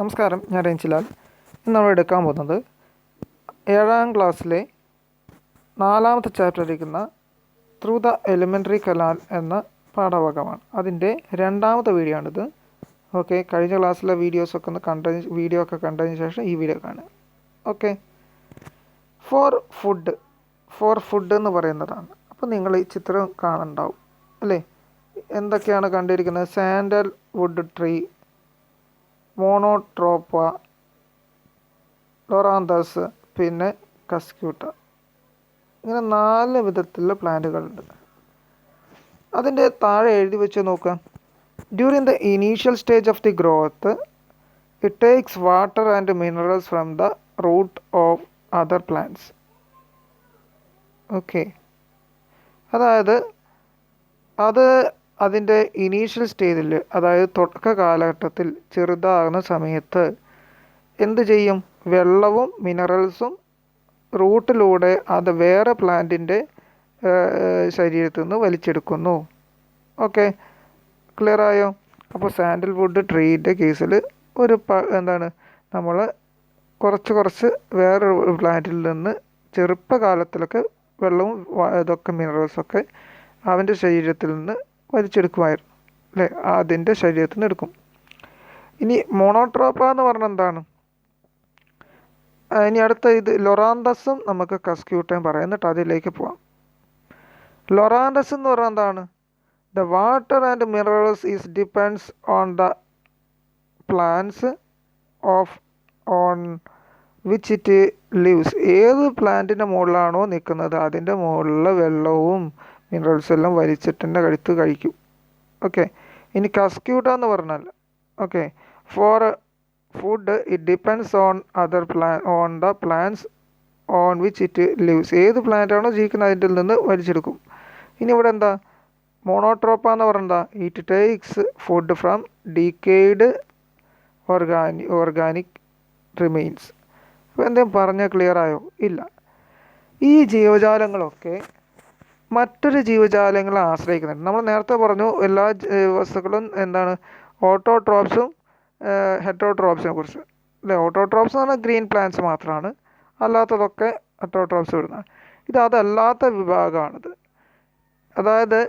നമസ്കാരം, ഞാൻ രഞ്ജിലാൽ. ഇന്ന് നമ്മൾ എടുക്കാൻ പോകുന്നത് 7ാം ക്ലാസ്സിലെ 4ാമത്തെ ചാപ്റ്റർ ഇരിക്കുന്ന ത്രൂ ദ എലിമെൻ്ററി കനാൽ എന്ന പാഠഭാഗമാണ്. അതിൻ്റെ 2ാമത്തെ വീഡിയോ ആണിത്. ഓക്കെ, കഴിഞ്ഞ ക്ലാസ്സിലെ വീഡിയോസൊക്കെ ഒന്ന് വീഡിയോ ഒക്കെ കണ്ടതിന് ശേഷം ഈ വീഡിയോ കാണുക. ഓക്കെ, ഫോർ ഫുഡ് എന്ന് പറയുന്നതാണ്. അപ്പോൾ നിങ്ങൾ ഈ ചിത്രം കാണുന്നുണ്ടാവും അല്ലേ? എന്തൊക്കെയാണ് കണ്ടിരിക്കുന്നത്? Sandalwood tree, Monotropa, Loranthus, പിന്നെ കസ്ക്യൂട്ട. ഇങ്ങനെ 4 വിധത്തിലുള്ള പ്ലാന്റുകളുണ്ട്. അതിൻ്റെ താഴെ എഴുതി വെച്ച് നോക്കാം. During the initial stage of the growth it takes water and minerals from the root of other plants. Okay, അതായത് അതിൻ്റെ ഇനീഷ്യൽ സ്റ്റേജിൽ, അതായത് തുടക്ക കാലഘട്ടത്തിൽ ചെറുതാകുന്ന സമയത്ത് എന്ത് ചെയ്യും? വെള്ളവും മിനറൽസും റൂട്ടിലൂടെ അത് വേറെ പ്ലാന്റിൻ്റെ ശരീരത്തിൽ നിന്ന് വലിച്ചെടുക്കുന്നു. ഓക്കെ, ക്ലിയർ ആയോ? അപ്പോൾ സാൻഡൽവുഡ് ട്രീൻ്റെ കേസിൽ നമ്മൾ കുറച്ച് വേറെ പ്ലാന്റിൽ നിന്ന് ചെറുപ്പകാലത്തിലൊക്കെ വെള്ളവും ഇതൊക്കെ മിനറൽസൊക്കെ അവൻ്റെ ശരീരത്തിൽ നിന്ന് വലിച്ചെടുക്കുമായിരുന്നു അല്ലേ? അതിൻ്റെ ശരീരത്തിൽ നിന്ന് എടുക്കും. ഇനി മോണോട്രോപ്പ എന്ന് പറഞ്ഞാൽ എന്താണ്? ഇനി അടുത്ത ലൊറാന്തസും നമുക്ക് കസ്ക്യൂട്ടയും പറയാം. എന്നിട്ട് അതിലേക്ക് പോവാം. ലൊറാന്തസ് എന്ന് പറഞ്ഞാൽ എന്താണ്? The water and minerals is depends on the plants on which it lives. ഏത് പ്ലാന്റിൻ്റെ മുകളിലാണോ നിൽക്കുന്നത് അതിൻ്റെ മുകളിലുള്ള വെള്ളവും മിനറൽസ് എല്ലാം വലിച്ചിട്ട് തന്നെ കഴിക്കും. ഓക്കെ, ഇനി കസ്ക്യൂട്ട എന്ന് പറഞ്ഞാൽ okay, for food it depends on the plants on which it lives. ഏത് പ്ലാന്റാണോ ജീവിക്കുന്നത് അതിൻ്റെ നിന്ന് വലിച്ചെടുക്കും. ഇനി ഇവിടെ എന്താ? മോണോട്രോപ്പ എന്ന് പറഞ്ഞാൽ it takes food from decade organic remains. അപ്പോൾ എന്തെങ്കിലും പറഞ്ഞാൽ ക്ലിയർ ആയോ? ഇല്ല. ഈ ജീവജാലങ്ങളൊക്കെ മറ്റൊരു ജീവജാലങ്ങളെ ആശ്രയിക്കുന്നുണ്ട്. നമ്മൾ നേരത്തെ പറഞ്ഞു എല്ലാ വസ്തുക്കളും എന്താണ്? ഓട്ടോട്രോപ്സും ഹെറ്ററോട്രോപ്സിനെ കുറിച്ച് അല്ലേ? ഓട്ടോട്രോപ്സ് എന്ന് പറഞ്ഞാൽ ഗ്രീൻ പ്ലാന്റ്സ് മാത്രമാണ്, അല്ലാത്തതൊക്കെ ഹെറ്ററോട്രോപ്സ് വിടുന്നത്. അതല്ലാത്ത വിഭാഗമാണിത്. അതായത്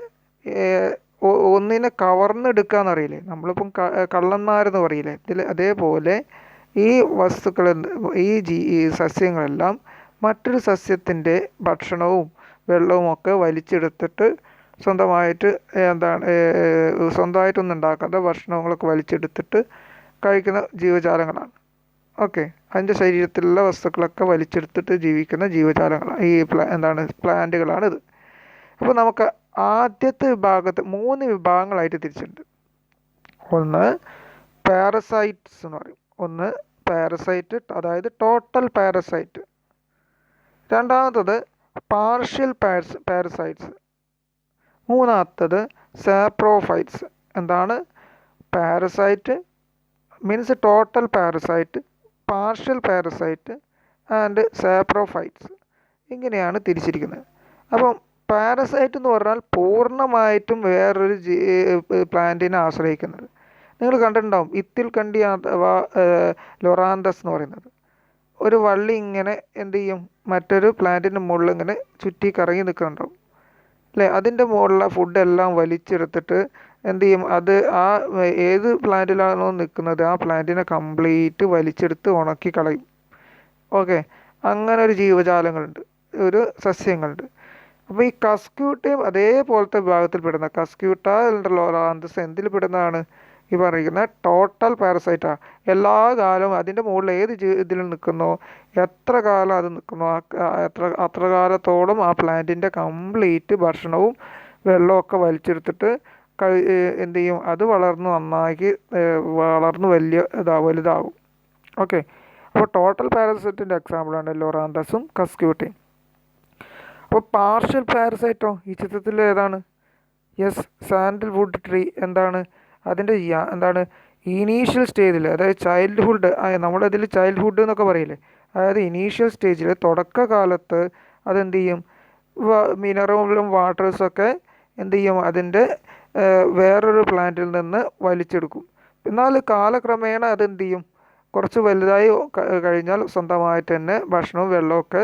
ഒന്നിനെ കവർന്നെടുക്കുക എന്നറിയില്ലേ? നമ്മളിപ്പം കള്ളന്മാരെന്ന് പറയില്ലേ? അതേപോലെ ഈ ഈ സസ്യങ്ങളെല്ലാം മറ്റൊരു സസ്യത്തിൻ്റെ ഭക്ഷണവും വെള്ളവും ഒക്കെ വലിച്ചെടുത്തിട്ട് സ്വന്തമായിട്ടൊന്നും ഉണ്ടാക്കാത്ത ഭക്ഷണങ്ങളൊക്കെ വലിച്ചെടുത്തിട്ട് കഴിക്കുന്ന ജീവജാലങ്ങളാണ്. ഓക്കെ, അതിൻ്റെ ശരീരത്തിലുള്ള വസ്തുക്കളൊക്കെ വലിച്ചെടുത്തിട്ട് ജീവിക്കുന്ന ജീവജാലങ്ങളാണ്, പ്ലാന്റുകളാണിത്. അപ്പോൾ നമുക്ക് ആദ്യത്തെ വിഭാഗത്തെ 3 വിഭാഗങ്ങളായിട്ട് തിരിച്ചിട്ടുണ്ട്. ഒന്ന് പാരസൈറ്റ്സ് എന്ന് പറയും. ഒന്ന് പാരസൈറ്റ്, അതായത് ടോട്ടൽ പാരസൈറ്റ്. രണ്ടാമത്തത് പാർഷ്യൽ പാരസൈറ്റ്സ്. മൂന്നാമത്തത് സാപ്രോഫൈറ്റ്സ്. എന്താണ്? Parasite means total parasite, partial parasite and saprophytes. ഇങ്ങനെയാണ് തിരിച്ചിരിക്കുന്നത്. അപ്പം പാരസൈറ്റ് എന്ന് പറഞ്ഞാൽ പൂർണ്ണമായിട്ടും വേറൊരു പ്ലാന്റിനെ ആശ്രയിക്കുന്നത്. നിങ്ങൾ കണ്ടിട്ടുണ്ടാവും ഇത്തിൽ കണ്ടി അഥവാ ലൊറാന്തസ് എന്ന് പറയുന്നത്. ഒരു വള്ളി ഇങ്ങനെ എന്ത് ചെയ്യും? മറ്റൊരു പ്ലാന്റിൻ്റെ മുകളിൽ ഇങ്ങനെ ചുറ്റി കറങ്ങി നിൽക്കുന്നുണ്ടാവും അല്ലേ? അതിൻ്റെ മുകളിലുള്ള ഫുഡെല്ലാം വലിച്ചെടുത്തിട്ട് എന്ത് ചെയ്യും? ഏത് പ്ലാന്റിലാണോ നിൽക്കുന്നത് ആ പ്ലാന്റിനെ കംപ്ലീറ്റ് വലിച്ചെടുത്ത് ഉണക്കി കളയും. ഓക്കെ, അങ്ങനെ ഒരു ജീവജാലങ്ങളുണ്ട്, ഒരു സസ്യങ്ങളുണ്ട്. അപ്പോൾ ഈ കസ്ക്യൂട്ടയും അതേപോലത്തെ വിഭാഗത്തിൽ പെടുന്ന കസ്ക്യൂട്ട ലൊറാന്തസ് എന്തിൽ പെടുന്നതാണ്? ഈ പറയുന്ന ടോട്ടൽ പാരസൈറ്റാണ്. എല്ലാ കാലവും അതിൻ്റെ മുകളിൽ ഏത് ഇതിൽ നിൽക്കുന്നോ, എത്ര കാലം അത് നിൽക്കുന്നോ അത്ര കാലത്തോളം ആ പ്ലാന്റിൻ്റെ കംപ്ലീറ്റ് ഭക്ഷണവും വെള്ളമൊക്കെ വലിച്ചെടുത്തിട്ട് എന്ത് ചെയ്യും? അത് വളർന്ന് വലുതാകും. ഓക്കെ, അപ്പോൾ ടോട്ടൽ പാരസൈറ്റിൻ്റെ എക്സാമ്പിളാണ് ലൊറാന്തസും കസ്ക്യൂട്ടയും. അപ്പോൾ പാർഷ്യൽ പാരസൈറ്റോ ഈ ചിത്രത്തിൽ ഏതാണ്? Yes, sandalwood tree. എന്താണ് അതിൻ്റെ ഇനീഷ്യൽ സ്റ്റേജിൽ, അതായത് ചൈൽഡ്ഹുഡ്, നമ്മളതിൽ ചൈൽഡ്ഹുഡ് എന്നൊക്കെ പറയില്ലേ? അതായത് ഇനീഷ്യൽ സ്റ്റേജിൽ തുടക്കകാലത്ത് അതെന്ത് ചെയ്യും? മിനറലും വാട്ടേഴ്സൊക്കെ എന്ത് ചെയ്യും? അതിൻ്റെ വേറൊരു പ്ലാന്റിൽ നിന്ന് വലിച്ചെടുക്കും. എന്നാൽ കാലക്രമേണ അതെന്ത് ചെയ്യും? കുറച്ച് വലുതായി കഴിഞ്ഞാൽ സ്വന്തമായിട്ട് തന്നെ ഭക്ഷണവും വെള്ളമൊക്കെ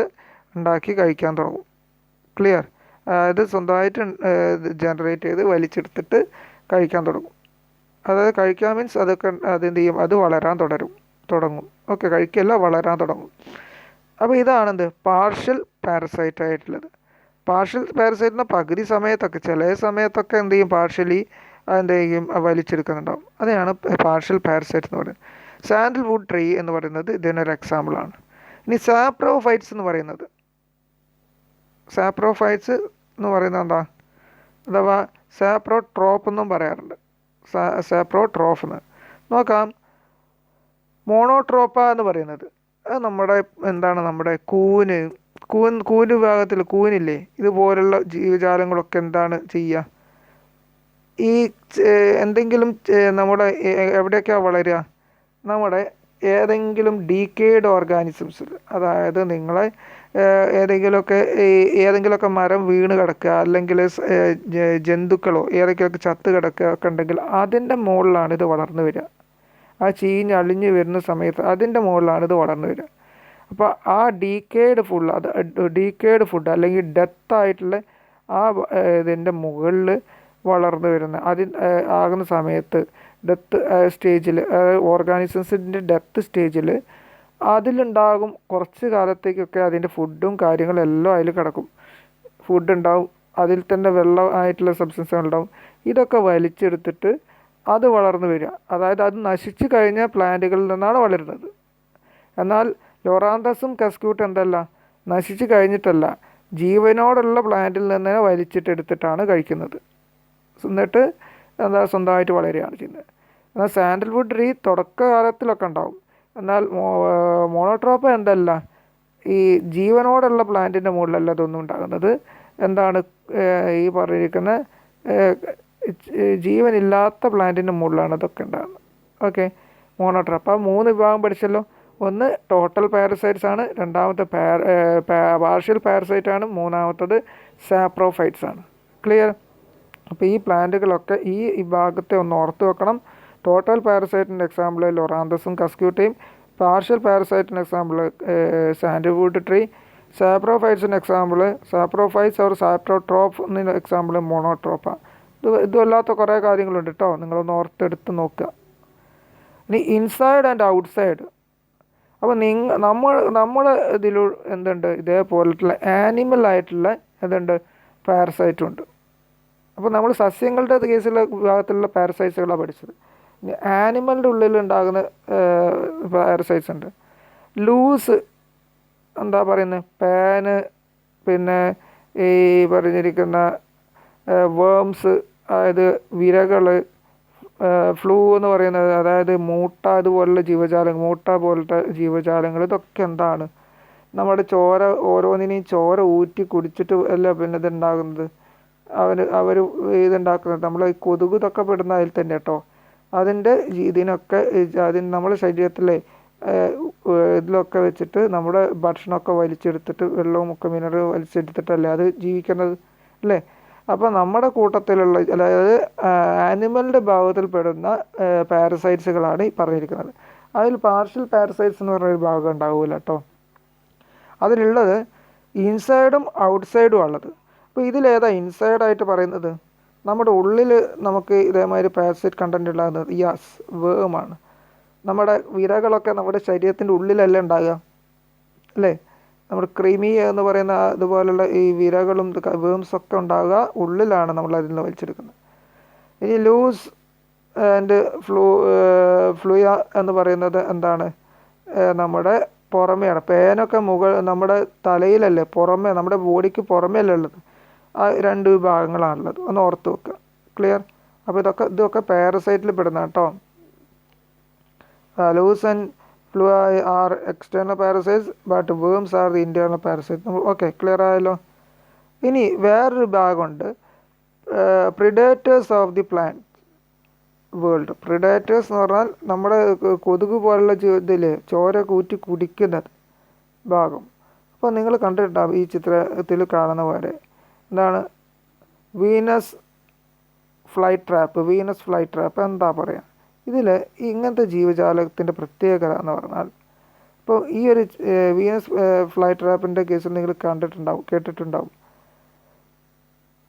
ഉണ്ടാക്കി കഴിക്കാൻ തുടങ്ങും. ക്ലിയർ? അതായത് സ്വന്തമായിട്ട് ജനറേറ്റ് ചെയ്ത് വലിച്ചെടുത്തിട്ട് കഴിക്കാൻ തുടങ്ങും. അതായത് കഴിക്കാൻ മീൻസ് അതൊക്കെ അതെന്ത് ചെയ്യും, അത് വളരാൻ തുടങ്ങും. ഓക്കെ, കഴിക്കല്ല, വളരാൻ തുടങ്ങും. അപ്പോൾ ഇതാണെന്ത് പാർഷ്യൽ പാരസൈറ്റ് ആയിട്ടുള്ളത്. പാർഷ്യൽ പാരസൈറ്റിന് പകുതി സമയത്തൊക്കെ, ചില സമയത്തൊക്കെ എന്ത് ചെയ്യും, പാർഷ്യലി എന്ത് ചെയ്യും, വലിച്ചെടുക്കുന്നുണ്ടാവും. അതാണ് പാർഷ്യൽ പാരസൈറ്റ് എന്ന് പറയുന്നത്. സാൻഡൽവുഡ് ട്രീ എന്ന് പറയുന്നത് ഇതിനൊരു എക്സാമ്പിളാണ്. ഇനി സാപ്രോഫൈറ്റ്സ് എന്ന് പറയുന്നത്, സാപ്രോഫൈറ്റ്സ് എന്ന് പറയുന്നത് എന്താ, അഥവാ സാപ്രോട്രോപ്പ് എന്നും പറയാറുണ്ട്. സാപ്രോട്രോഫ് എന്ന് നോക്കാം. മോണോട്രോപ്പ എന്ന് പറയുന്നത് അത് നമ്മുടെ എന്താണ്, നമ്മുടെ കൂന് വിഭാഗത്തിൽ കൂനില്ലേ, ഇതുപോലുള്ള ജീവജാലങ്ങളൊക്കെ എന്താണ് ചെയ്യുക, ഈ എന്തെങ്കിലും നമ്മുടെ എവിടെയൊക്കെയാണ് വളരുക, നമ്മുടെ ഏതെങ്കിലും ഡീക്കേഡ് ഓർഗാനിസംസിൽ, അതായത് നിങ്ങളെ ഏതെങ്കിലുമൊക്കെ മരം വീണ് കിടക്കുക, അല്ലെങ്കിൽ ജന്തുക്കളോ ഏതെങ്കിലുമൊക്കെ ചത്ത് കിടക്കുക ഒക്കെ ഉണ്ടെങ്കിൽ അതിൻ്റെ മുകളിലാണ് ഇത് വളർന്നു വരിക. ആ ചീഞ്ഞ് അളിഞ്ഞ് വരുന്ന സമയത്ത് അതിൻ്റെ മുകളിലാണ് ഇത് വളർന്നു വരിക. അപ്പോൾ ആ ഡീക്കേഡ് ഫുഡ് അല്ലെങ്കിൽ ഡെത്തായിട്ടുള്ള ആ ഇതിൻ്റെ മുകളിൽ വളർന്നു വരുന്ന ആകുന്ന സമയത്ത് ഡെത്ത് സ്റ്റേജിൽ, ഓർഗാനിസംസിൻ്റെ ഡെത്ത് സ്റ്റേജിൽ അതിലുണ്ടാകും കുറച്ച് കാലത്തേക്കൊക്കെ അതിൻ്റെ ഫുഡും കാര്യങ്ങളും എല്ലാം അതിൽ കിടക്കും. ഫുഡ് ഉണ്ടാവും, അതിൽ തന്നെ വെള്ളമായിട്ടുള്ള സബ്സ്റ്റൻസുകൾ ഉണ്ടാവും. ഇതൊക്കെ വലിച്ചെടുത്തിട്ട് അത് വളർന്നു വരിക. അതായത് അത് നശിച്ചു കഴിഞ്ഞ പ്ലാന്റുകളിൽ നിന്നാണ് വളരുന്നത്. എന്നാൽ ലൊറാന്തസും കസ്ക്യൂട്ടും എന്തല്ല, നശിച്ചു കഴിഞ്ഞിട്ടല്ല, ജീവനോടുള്ള പ്ലാന്റിൽ നിന്ന് വലിച്ചിട്ടെടുത്തിട്ടാണ് കഴിക്കുന്നത്. എന്നിട്ട് സ്വന്തമായിട്ട് വളരുകയാണ് ചെയ്യുന്നത്. എന്നാൽ സാൻഡൽവുഡ് ട്രീ തുടക്കകാലത്തിലൊക്കെ ഉണ്ടാവും. എന്നാൽ മോണോട്രോപ്പ എന്തല്ല, ഈ ജീവനോടുള്ള പ്ലാന്റിൻ്റെ മുകളിലല്ല ഇതൊന്നും ഉണ്ടാകുന്നത്. എന്താണ് ഈ പറഞ്ഞിരിക്കുന്ന ജീവനില്ലാത്ത പ്ലാന്റിൻ്റെ മുകളിലാണ് ഇതൊക്കെ ഉണ്ടാകുന്നത്. Okay, Monotropa. ആ 3 വിഭാഗം പഠിച്ചല്ലോ. ഒന്ന് ടോട്ടൽ പാരസൈറ്റ്സ് ആണ്, രണ്ടാമത്തെ പാർഷ്യൽ പാരസൈറ്റ് ആണ്, മൂന്നാമത്തത് സാപ്രോഫൈറ്റ്സ് ആണ്. ക്ലിയർ? അപ്പോൾ ഈ പ്ലാന്റുകളൊക്കെ ഈ വിഭാഗത്തെ ഒന്ന് ഓർത്ത് വെക്കണം. ടോട്ടൽ പാരസൈറ്റിൻ്റെ എക്സാമ്പിൾ ലൊറാന്തസും കസ്ക്യൂട്ടയും, പാർഷ്യൽ പാരസൈറ്റിൻ്റെ എക്സാമ്പിൾ സാൻഡൽവുഡ് ട്രീ, സാപ്രോഫൈറ്റ്സിൻ്റെ എക്സാമ്പിൾ സാപ്രോഫൈറ്റ്സ് ഓർ സാപ്രോട്രോപ്പ് എന്നതിൻ്റെ എക്സാമ്പിൾ മോണോട്രോപ്പ. ഇതുമല്ലാത്ത കുറേ കാര്യങ്ങളുണ്ട് കേട്ടോ, നിങ്ങളൊന്ന് ഓർത്തെടുത്ത് നോക്കുക. ഇനി ഇൻസൈഡ് ആൻഡ് ഔട്ട്സൈഡ്. അപ്പോൾ നമ്മൾ ഇതിൽ എന്തുണ്ട്, ഇതേപോലെയുള്ള ആനിമൽ ആയിട്ടുള്ള എന്തുണ്ട്, പാരസൈറ്റും ഉണ്ട്. അപ്പോൾ നമ്മൾ സസ്യങ്ങളുടെ കേസിലുള്ള വിഭാഗത്തിലുള്ള പാരസൈറ്റ്സുകളാണ് പഠിച്ചത്. ഇനി ആനിമലിൻ്റെ ഉള്ളിൽ ഉണ്ടാകുന്ന പാരസൈറ്റ്സ് ഉണ്ട്. ലൂസ് എന്താ പറയുന്നത്, പാന്, പിന്നെ ഈ പറഞ്ഞിരിക്കുന്ന വേംസ്, അതായത് വിരകൾ, ഫ്ലൂ എന്ന് പറയുന്നത്, അതായത് മൂട്ട പോലത്തെ ജീവജാലങ്ങൾ, ഇതൊക്കെ എന്താണ്, നമ്മുടെ ഓരോന്നിനെയും ചോര ഊറ്റി കുടിച്ചിട്ട് അല്ല പിന്നെ ഇതുണ്ടാകുന്നത്, അവർ ഇതുണ്ടാക്കുന്നത്. നമ്മൾ ഈ കൊതുക് ഇതൊക്കെ പെടുന്ന അതിൽ തന്നെ കേട്ടോ. ഇതിനൊക്കെ നമ്മുടെ ശരീരത്തിലെ ഇതിലൊക്കെ വെച്ചിട്ട് നമ്മുടെ ഭക്ഷണമൊക്കെ വലിച്ചെടുത്തിട്ട്, വെള്ളവും ഒക്കെ മിനറൽ വലിച്ചെടുത്തിട്ടല്ലേ അത് ജീവിക്കുന്നത് അല്ലേ. അപ്പോൾ നമ്മുടെ കൂട്ടത്തിലുള്ള, അതായത് ആനിമലിൻ്റെ ഭാഗത്തിൽ പെടുന്ന പാരസൈറ്റ്സുകളാണ് ഈ പറഞ്ഞിരിക്കുന്നത്. അതിൽ പാർഷ്യൽ പാരസൈറ്റ്സ് എന്ന് പറഞ്ഞൊരു ഭാഗം ഉണ്ടാവില്ല കേട്ടോ. അതിലുള്ളത് ഇൻസൈഡും ഔട്ട്സൈഡും ഉള്ളത്. അപ്പോൾ ഇതിലേതാ ഇൻസൈഡായിട്ട് പറയുന്നത്, നമ്മുടെ ഉള്ളിൽ നമുക്ക് ഇതേമാതിരി പാരസൈറ്റ് കണ്ടൻറ്റ് ഉണ്ടാകുന്നത് വേമാണ്. നമ്മുടെ വിരകളൊക്കെ നമ്മുടെ ശരീരത്തിൻ്റെ ഉള്ളിലല്ല ഉണ്ടാകുക അല്ലേ. നമ്മുടെ ക്രീമി എന്ന് പറയുന്ന ഇതുപോലുള്ള ഈ വിരകളും വേംസൊക്കെ ഉണ്ടാകുക ഉള്ളിലാണ്, നമ്മൾ അതിൽ നിന്ന് വലിച്ചെടുക്കുന്നത്. ഇനി ലൂസ് ആൻഡ് ഫ്ലൂയ എന്ന് പറയുന്നത് എന്താണ്, നമ്മുടെ പുറമെയാണ്. പേനൊക്കെ നമ്മുടെ തലയിലല്ലേ, പുറമേ, നമ്മുടെ ബോഡിക്ക് പുറമേ അല്ലേ ഉള്ളത്. ആ 2 വിഭാഗങ്ങളാണുള്ളത്, ഒന്ന് ഓർത്ത് വെക്കുക. ക്ലിയർ? അപ്പോൾ ഇതൊക്കെ പാരസൈറ്റിൽ പെടുന്ന കേട്ടോ. Louse and flu are external parasites, but worms are the internal parasite. Okay, clear ആയല്ലോ. ഇനി വേറൊരു ഭാഗമുണ്ട്, predators of the plant world. Predators എന്ന് പറഞ്ഞാൽ നമ്മുടെ കൊതുക് പോലുള്ള ഇതില്ലേ, ചോര കൂറ്റി കുടിക്കുന്നത് ഭാഗം. അപ്പോൾ നിങ്ങൾ കണ്ടിട്ടുണ്ടാവും ഈ ചിത്രത്തിൽ കാണുന്ന പോലെ, എന്താണ് വീനസ് ഫ്ലൈ ട്രാപ്പ് എന്താ പറയുക, ഇതിൽ ഇങ്ങനത്തെ ജീവജാലത്തിൻ്റെ പ്രത്യേകത എന്ന് പറഞ്ഞാൽ, ഇപ്പോൾ ഈ ഒരു വീനസ് ഫ്ലൈ ട്രാപ്പിൻ്റെ കേസിൽ നിങ്ങൾ കേട്ടിട്ടുണ്ടാവും.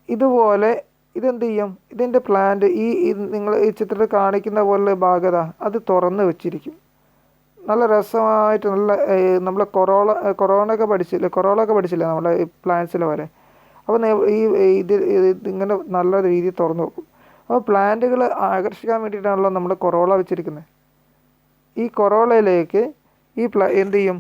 ഇതുപോലെ ഇതെന്ത് ചെയ്യും, ഇതിൻ്റെ പ്ലാന്റ് നിങ്ങൾ ഈ ചിത്രത്തിൽ കാണിക്കുന്ന പോലെ ഭാഗത അത് തുറന്ന് വെച്ചിരിക്കും. നല്ല രസമായിട്ട് നമ്മളെ കൊറോണയൊക്കെ പഠിച്ചില്ലേ നമ്മുടെ പ്ലാന്റ്സിലെ പോലെ. അപ്പോൾ ഇങ്ങനെ നല്ല രീതിയിൽ തുറന്നു വെക്കും. അപ്പോൾ പ്ലാന്റുകൾ ആകർഷിക്കാൻ വേണ്ടിയിട്ടാണല്ലോ നമ്മൾ കൊറോള വെച്ചിരിക്കുന്നത്. ഈ കൊറോളയിലേക്ക് എന്ത് ചെയ്യും,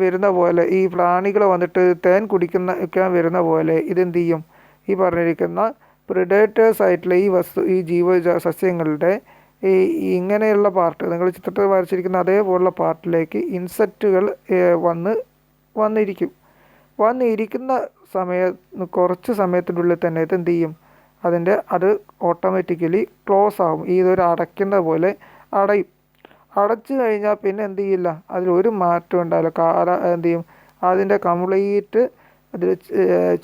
വരുന്ന പോലെ ഈ പ്രാണികൾ വന്നിട്ട് തേൻ കുടിക്കാൻ വരുന്ന പോലെ ഇതെന്ത് ചെയ്യും, ഈ പറഞ്ഞിരിക്കുന്ന പ്രിഡേറ്റേഴ്സ് ആയിട്ടുള്ള ഈ സസ്യങ്ങളുടെ ഇങ്ങനെയുള്ള പാർട്ട്, നിങ്ങൾ ചിത്രത്തിൽ വരച്ചിരിക്കുന്ന അതേപോലുള്ള പാർട്ടിലേക്ക് ഇൻസെക്റ്റുകൾ വന്നിരിക്കുന്ന കുറച്ച് സമയത്തിൻ്റെ ഉള്ളിൽ തന്നെ ഇതെന്ത് ചെയ്യും, അത് ഓട്ടോമാറ്റിക്കലി ക്ലോസ് ആകും. ഇതൊരു അടയ്ക്കുന്ന പോലെ അടച്ചു കഴിഞ്ഞാൽ പിന്നെ എന്ത് ചെയ്യില്ല, അതിലൊരു മാറ്റം ഉണ്ടാവില്ല. എന്ത് ചെയ്യും, അതിൻ്റെ കംപ്ലീറ്റ് അതിൽ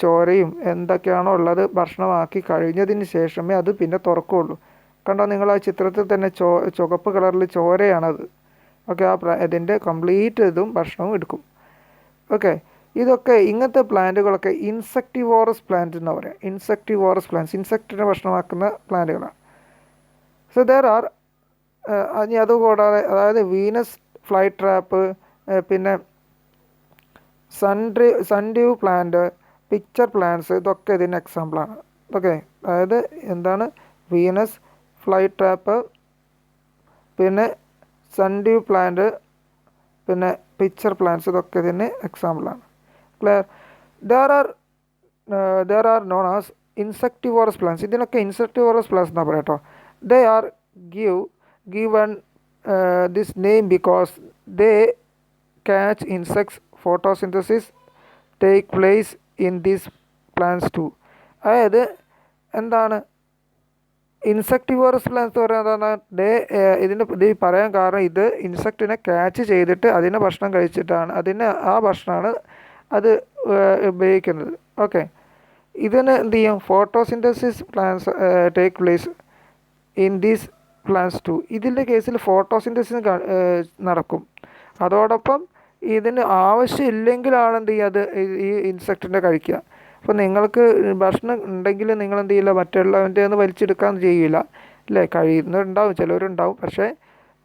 ചോരയും എന്തൊക്കെയാണോ ഉള്ളത് ഭക്ഷണമാക്കി കഴിഞ്ഞതിന് ശേഷമേ അത് പിന്നെ തുറക്കുകയുള്ളൂ. കണ്ടോ നിങ്ങൾ ആ ചിത്രത്തിൽ തന്നെ ചുവപ്പ് കളറിൽ ചോരയാണത്. ഓക്കെ, ഇതിൻ്റെ കംപ്ലീറ്റ് ഇതും ഭക്ഷണവും എടുക്കും. ഓക്കെ, ഇതൊക്കെ ഇങ്ങനത്തെ പ്ലാന്റുകളൊക്കെ ഇൻസെക്ടിവോറസ് പ്ലാന്റ് എന്ന് പറയാം. ഇൻസെക്ടിവോറസ് പ്ലാന്റ്സ്, ഇൻസെക്റ്റിനെ ഭക്ഷണമാക്കുന്ന പ്ലാന്റുകളാണ്. സോ അതുകൂടാതെ അതായത് വീനസ് ഫ്ലൈ ട്രാപ്പ്, പിന്നെ സൺഡ്യൂ പ്ലാന്റ്, പിക്ചർ പ്ലാന്റ്സ്, ഇതൊക്കെ ഇതിന് എക്സാമ്പിളാണ്. ഓക്കെ, അതായത് എന്താണ് വീനസ് ഫ്ലൈ ട്രാപ്പ്, പിന്നെ സൺഡ്യൂ പ്ലാന്റ്, പിന്നെ പിക്ചർ പ്ലാന്റ്സ്, ഇതൊക്കെ ഇതിന് എക്സാമ്പിളാണ്. Clear? There are known as insectivorous plants. ഇതിനൊക്കെ ഇൻസെക്ടിവോറസ് പ്ലാന്റ്സ് എന്നാ പറയാം കേട്ടോ. They are given this name because they catch insects. Photosynthesis take place in these plants too. അതായത് എന്താണ് ഇൻസെക്ടിവോറസ് പ്ലാന്റ്സ് പറയുന്നത്? ഇത് പറയാൻ കാരണം ഇത് ഇൻസെക്റ്റിനെ ക്യാച്ച് ചെയ്തിട്ട് അതിനെ ഭക്ഷണം കഴിച്ചിട്ടാണ്, ആ ഭക്ഷണമാണ് അത് ഉപയോഗിക്കുന്നത്. ഓക്കെ, ഇതിന് എന്ത് ചെയ്യും, photosynthesis plants take place in these plants too. ഇതിൻ്റെ കേസിൽ ഫോട്ടോസിന്തസിസ് നടക്കും. അതോടൊപ്പം ഇതിന് ആവശ്യമില്ലെങ്കിലാണ് എന്ത് ചെയ്യുക, അത് ഈ ഇൻസെക്റ്റിനെ കഴിക്കുക. അപ്പോൾ നിങ്ങൾക്ക് ഭക്ഷണം ഉണ്ടെങ്കിൽ നിങ്ങൾ എന്ത് ചെയ്യില്ല, മറ്റുള്ളവൻ്റെ ഒന്ന് വലിച്ചെടുക്കാൻ ചെയ്യില്ല അല്ലേ. കഴിയുന്നുണ്ടാവും, ചിലവരുണ്ടാവും. പക്ഷേ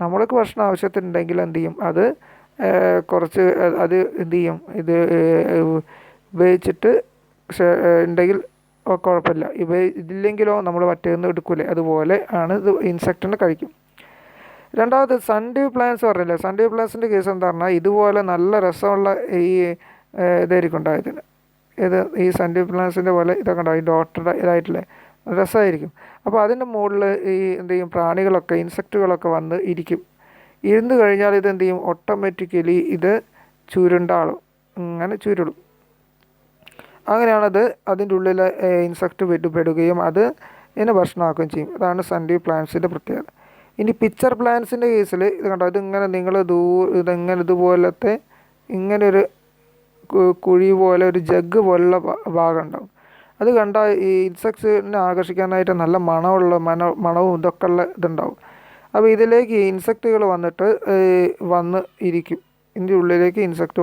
നമ്മൾക്ക് ഭക്ഷണം ആവശ്യത്തിനുണ്ടെങ്കിൽ എന്ത് ചെയ്യും, അത് കുറച്ച് അത് എന്ത് ചെയ്യും, ഇത് ഉപയോഗിച്ചിട്ട് ഉണ്ടെങ്കിൽ കുഴപ്പമില്ല. ഇതില്ലെങ്കിലോ നമ്മൾ മറ്റേന്ന് എടുക്കൂലേ, അതുപോലെ ആണ് ഇത് ഇൻസെക്റ്റിനെ കഴിക്കും. രണ്ടാമത് സൺഡ്യൂ പ്ലാന്റ്സ് പറഞ്ഞില്ലേ. സൺഡ്യൂ പ്ലാന്റ്സിൻ്റെ കേസ് എന്താ പറഞ്ഞാൽ ഇതുപോലെ നല്ല രസമുള്ള ഇതായിരിക്കും ഉണ്ടായതിന്. ഈ സൺഡ്യൂ പ്ലാന്റ്സിൻ്റെ പോലെ ഇതൊക്കെ ഉണ്ടാവും, ഡോട്ടഡ് ഇതായിട്ടില്ലേ, രസമായിരിക്കും. അപ്പോൾ അതിൻ്റെ മുകളിൽ എന്ത് ചെയ്യും, പ്രാണികളൊക്കെ ഇൻസെക്റ്റുകളൊക്കെ വന്ന് ഇരുന്ന് കഴിഞ്ഞാൽ ഇതെന്ത് ചെയ്യും, ഓട്ടോമാറ്റിക്കലി ഇത് ഇങ്ങനെ ചുരുളും. അങ്ങനെയാണത് അതിൻ്റെ ഉള്ളിൽ ഇൻസെക്റ്റ് പെടുകയും അത് ഇതിനെ ഭക്ഷണമാക്കുകയും ചെയ്യും. അതാണ് സൺഡ്യൂ പ്ലാന്റ്സിൻ്റെ പ്രത്യേകത. ഇനി പിക്ചർ പ്ലാന്റ്സിൻ്റെ കേസിൽ ഇത് കണ്ടോ, ഇതിങ്ങനെ നിങ്ങൾ ഇതുപോലത്തെ ഇങ്ങനെ ഒരു കുഴി പോലെ ഒരു ജഗ് പോലുള്ള ഭാഗം ഉണ്ടാവും. അത് കണ്ടാൽ ഈ ഇൻസെക്ട്സിനെ ആകർഷിക്കാനായിട്ട് നല്ല മണവും ഇതൊക്കെ ഉള്ള ഇതുണ്ടാവും. അപ്പോൾ ഇതിലേക്ക് ഇൻസെക്റ്റുകൾ വന്ന് ഇരിക്കും. ഇതിൻ്റെ ഉള്ളിലേക്ക് ഇൻസെക്റ്റ്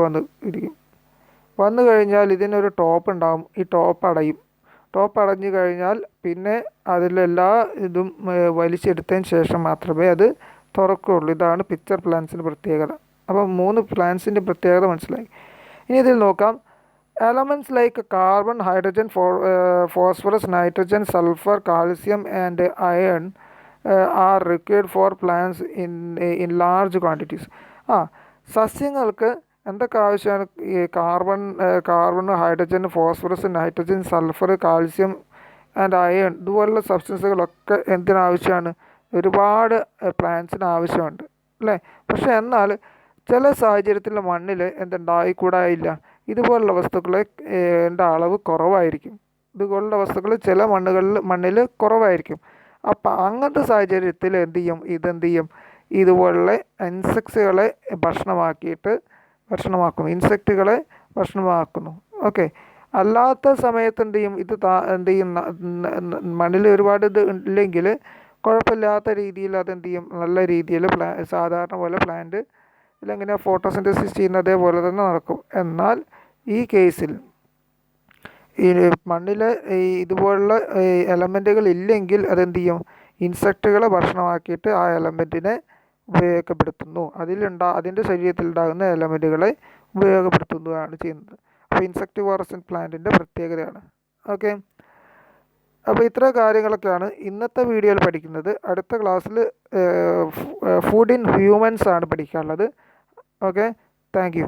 വന്നു കഴിഞ്ഞാൽ ഇതിനൊരു ടോപ്പ് ഉണ്ടാകും. ഈ ടോപ്പ് അടഞ്ഞു കഴിഞ്ഞാൽ പിന്നെ അതിലെല്ലാ ഇതും വലിച്ചെടുത്തതിന് ശേഷം മാത്രമേ അത് തുറക്കുകയുള്ളൂ. ഇതാണ് പിക്ചർ പ്ലാന്റ്സിൻ്റെ പ്രത്യേകത. അപ്പോൾ 3 പ്ലാന്റ്സിൻ്റെ പ്രത്യേകത മനസ്സിലായി. ഇനി ഇതിൽ നോക്കാം. Elements like carbon, hydrogen, phosphorus, nitrogen, sulphur, calcium and iron are required for plants in large quantities. സസ്യങ്ങൾക്ക് എന്തൊക്കെ ആവശ്യമാണ്? ഈ carbon, hydrogen, phosphorus, nitrogen, sulphur, calcium and iron ഇതുപോലുള്ള സബ്സ്റ്റൻസുകളൊക്കെ എന്തിനാവശ്യമാണ്? ഒരുപാട് പ്ലാന്റ്സിന് ആവശ്യമുണ്ട് അല്ലേ. പക്ഷേ എന്നാൽ ചില സാഹചര്യത്തിൽ മണ്ണിൽ എന്തുണ്ടായിക്കൂടായില്ല, ഇതുപോലുള്ള വസ്തുക്കളുടെ അളവ് കുറവായിരിക്കും. ഇതുപോലുള്ള വസ്തുക്കൾ ചില മണ്ണിൽ കുറവായിരിക്കും. അപ്പം അങ്ങനത്തെ സാഹചര്യത്തിൽ എന്ത് ചെയ്യും, ഇതുപോലുള്ള ഇൻസെക്ട്സുകളെ ഇൻസെക്റ്റുകളെ ഭക്ഷണമാക്കുന്നു. ഓക്കെ, അല്ലാത്ത സമയത്ത് എന്ത് ചെയ്യും, മണ്ണിൽ ഒരുപാട് ഇത് ഇല്ലെങ്കിൽ കുഴപ്പമില്ലാത്ത രീതിയിൽ അതെന്ത് ചെയ്യും, നല്ല രീതിയിൽ സാധാരണ പോലെ പ്ലാന്റ് ഇല്ലെങ്ങനെ ഫോട്ടോസിന്തസിസ് ചെയ്യുന്ന അതേപോലെ തന്നെ നടക്കും. എന്നാൽ ഈ കേസിൽ ഈ മണ്ണിൽ ഇതുപോലുള്ള എലമെൻറ്റുകൾ ഇല്ലെങ്കിൽ അതെന്ത് ചെയ്യും, ഇൻസെക്റ്റുകളെ ഭക്ഷണമാക്കിയിട്ട് ആ എലമെൻറ്റിനെ ഉപയോഗപ്പെടുത്തുന്നു, അതിൻ്റെ ശരീരത്തിലുണ്ടാകുന്ന എലമെൻറ്റുകളെ ഉപയോഗപ്പെടുത്തുന്നതാണ് ചെയ്യുന്നത്. അപ്പോൾ ഇൻസെക്ടിവോറസ് പ്ലാന്റിൻ്റെ പ്രത്യേകതയാണ്. ഓക്കെ, അപ്പോൾ ഇത്ര കാര്യങ്ങളൊക്കെയാണ് ഇന്നത്തെ വീഡിയോയിൽ പഠിക്കുന്നത്. അടുത്ത ക്ലാസ്സിൽ ഫുഡ് ഇൻ ഹ്യൂമൻസ് ആണ് പഠിക്കാനുള്ളത്. Okay, thank you.